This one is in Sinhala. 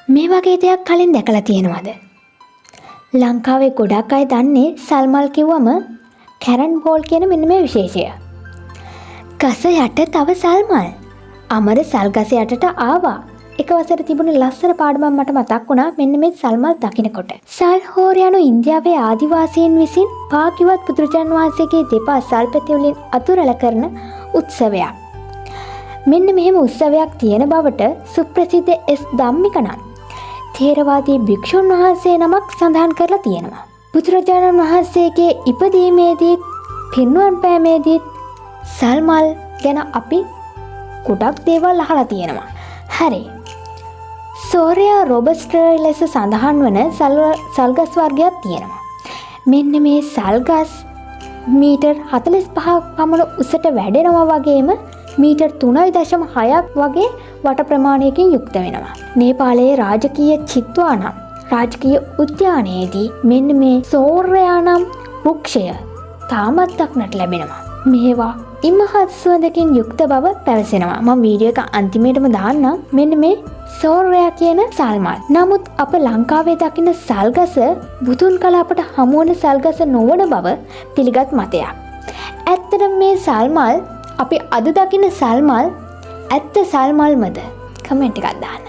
මේ වගේ දෙයක් කලින් දැකලා තියෙනවද? ලංකාවේ ගොඩක් අය දන්නේ සල්මල් කිව්වම කැරන් බෝල් කියන මෙන්න මේ විශේෂය. ගස යට තව සල්මල්. අමර සල් ගස යටට ආවා. එක වසර තිබුණ ලස්සන පාඩමක් මට මතක් වුණා මෙන්න මේ සල්මල් දකිනකොට. සල්හෝර යනු ඉන්දියාවේ ආදිවාසීන් විසින් භාග්‍යවත් බුදුරජාණන් වහන්සේගේ දෙපා සල්පැති වලින් අතුරල කරන උත්සවයක්. මෙන්න මෙහෙම උත්සවයක් තියෙන බවට සුප්‍රසිද්ධ එස් ධම්මික නම් ථේරවාදී භික්ෂුන් වහන්සේ නමක් සඳහන් කරලා තියෙනවා. බුදුරජාණන් වහන්සේගේ ඉපදීමේදී පින්නුවන් පෑමේදී සල්මල් ගැන අපි ගොඩක් දේවල් අහලා තියෙනවා. හරි. සෝරයා රොබස්ටර් ලෙස සඳහන් වන සල්ගස් වර්ගයක් තියෙනවා. මෙන්න මේ සල්ගස් මීටර් 45ක් පමණ උසට වැඩෙනවා වගේම මීටර් 3.6ක් වගේ වට ප්‍රමාණයකින් යුක්ත වෙනවා. නේපාලයේ රාජකීය චිත්වා නම් රාජකීය උද්‍යානයේදී මෙන්න මේ සෝරයා නම් වෘක්ෂය තාමත් දක්නට ලැබෙනවා. මේවා ඉමහත් සුවඳකින් යුක්ත බව පැවසෙනවා. මම වීඩියෝ එක අන්තිමේටම දාන්නම්. මෙන්න මේ සෝරයා කියන සල්මල්. නමුත් අප ලංකාවේ දකින සල්ගස බුදුන් කල අපට හමුවන සල්ගස නොවන බව පිළිගත් මතයක්. ඇත්තටම මේ සල්මල් අපි අද දකින සල්මල් ඇත්ත සල්මල්මද? කමෙන්ට් එකක් දාන්න.